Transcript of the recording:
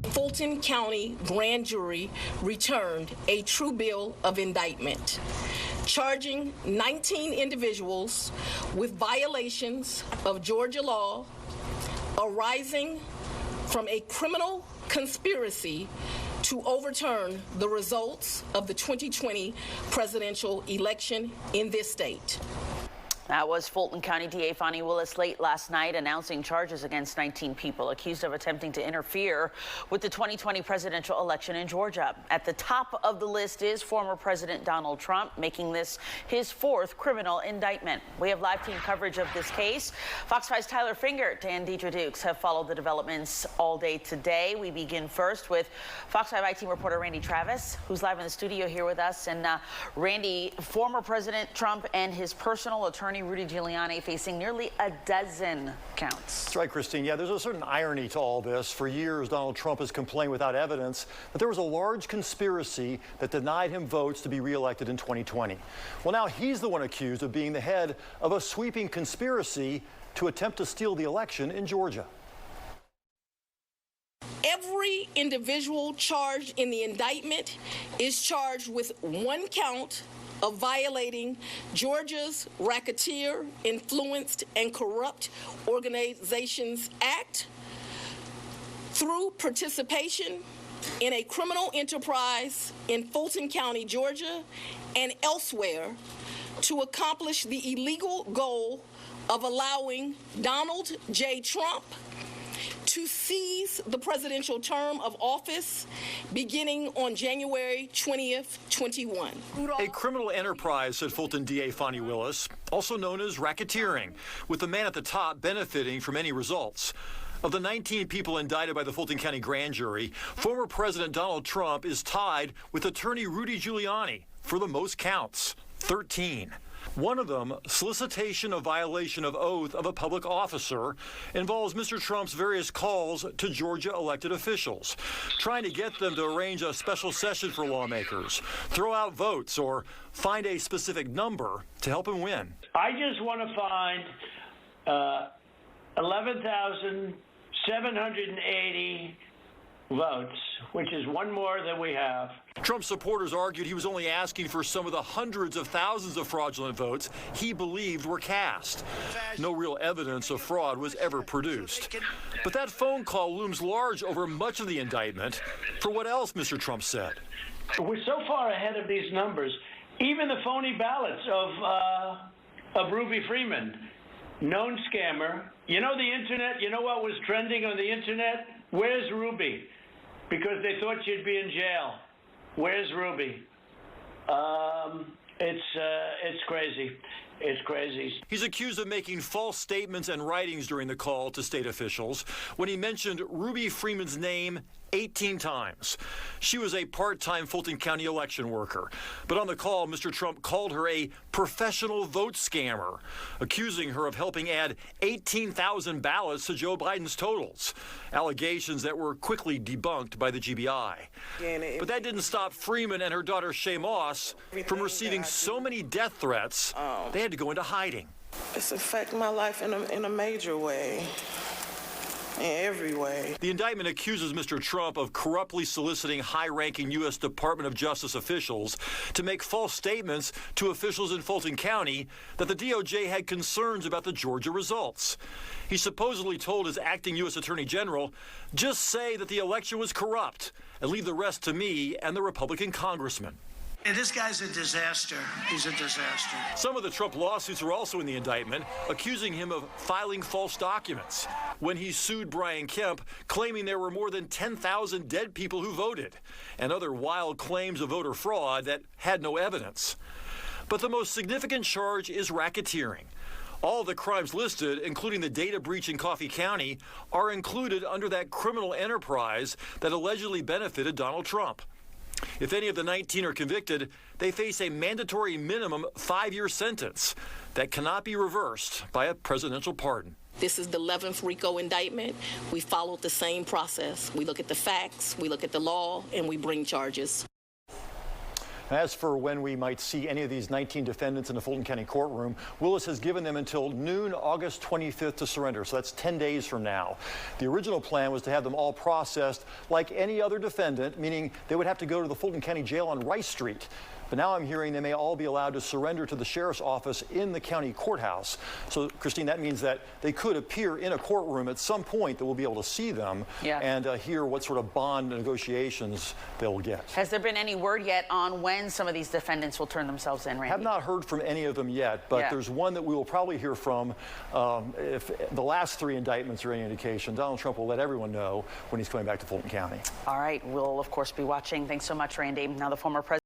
Fulton County grand jury returned a true bill of indictment, charging 19 individuals with violations of Georgia law arising from a criminal conspiracy to overturn the results of the 2020 presidential election in this state. That was Fulton County DA Fani Willis late last night announcing charges against 19 people accused of attempting to interfere with the 2020 presidential election in Georgia. At the top of the list is former President Donald Trump, making this his fourth criminal indictment. We have live team coverage of this case. Fox 5's Tyler Fingert and Deidre Dukes have followed the developments all day today. We begin first with Fox 5 I-Team reporter Randy Travis, who's live in the studio here with us. And Randy, former President Trump and his personal attorney Rudy Giuliani facing nearly a dozen counts. That's right, Christine. Yeah, there's a certain irony to all this. For years, Donald Trump has complained without evidence that there was a large conspiracy that denied him votes to be reelected in 2020. Well, now he's the one accused of being the head of a sweeping conspiracy to attempt to steal the election in Georgia. Every individual charged in the indictment is charged with one count of violating Georgia's Racketeer, Influenced, and Corrupt Organizations Act through participation in a criminal enterprise in Fulton County, Georgia, and elsewhere to accomplish the illegal goal of allowing Donald J. Trump to seize the presidential term of office beginning on January 20th, 21. A criminal enterprise, said Fulton DA Fani Willis, also known as racketeering, with the man at the top benefiting from any results. Of the 19 people indicted by the Fulton County grand jury, former President Donald Trump is tied with attorney Rudy Giuliani for the most counts, 13. One of them, solicitation of violation of oath of a public officer, involves Mr. Trump's various calls to Georgia elected officials, trying to get them to arrange a special session for lawmakers, throw out votes, or find a specific number to help him win. I just want to find 11,780 votes, which is one more than we have. Trump supporters argued he was only asking for some of the hundreds of thousands of fraudulent votes he believed were cast. No real evidence of fraud was ever produced. But that phone call looms large over much of the indictment for what else Mr. Trump said. We're so far ahead of these numbers. Even the phony ballots of Ruby Freeman, known scammer. You know the internet? You know what was trending on the internet? Where's Ruby? Because they thought she'd be in jail. Where's Ruby? It's crazy. It's crazy. He's accused of making false statements and writings during the call to state officials when he mentioned Ruby Freeman's name 18 times. She was a part-time Fulton County election worker. But on the call, Mr. Trump called her a professional vote scammer, accusing her of helping add 18,000 ballots to Joe Biden's totals, allegations that were quickly debunked by the GBI. But that didn't stop Freeman and her daughter Shay Moss from receiving so many death threats, they had to go into hiding. It's affected my life in a major way. In every way. The indictment accuses Mr. Trump of corruptly soliciting high-ranking U.S. Department of Justice officials to make false statements to officials in Fulton County that the DOJ had concerns about the Georgia results. He supposedly told his acting U.S. Attorney General, just say that the election was corrupt and leave the rest to me and the Republican congressman. Hey, this guy's a disaster. He's a disaster. Some of the Trump lawsuits are also in the indictment, accusing him of filing false documents when he sued Brian Kemp, claiming there were more than 10,000 dead people who voted, and other wild claims of voter fraud that had no evidence. But the most significant charge is racketeering. All the crimes listed, including the data breach in Coffee County, are included under that criminal enterprise that allegedly benefited Donald Trump. If any of the 19 are convicted, they face a mandatory minimum 5-year sentence that cannot be reversed by a presidential pardon. This is the 11th RICO indictment. We followed the same process. We look at the facts, we look at the law, and we bring charges. As for when we might see any of these 19 defendants in the Fulton County courtroom, Willis has given them until noon August 25th to surrender, so that's 10 days from now. The original plan was to have them all processed like any other defendant, meaning they would have to go to the Fulton County Jail on Rice Street. But now I'm hearing they may all be allowed to surrender to the sheriff's office in the county courthouse. So, Christine, that means that they could appear in a courtroom at some point that we'll be able to see them and hear what sort of bond negotiations they'll get. Has there been any word yet on when some of these defendants will turn themselves in, Randy? Have not heard from any of them yet, but there's one that we will probably hear from. If the last 3 indictments are any indication, Donald Trump will let everyone know when he's coming back to Fulton County. All right. We'll, of course, be watching. Thanks so much, Randy. Now, the former president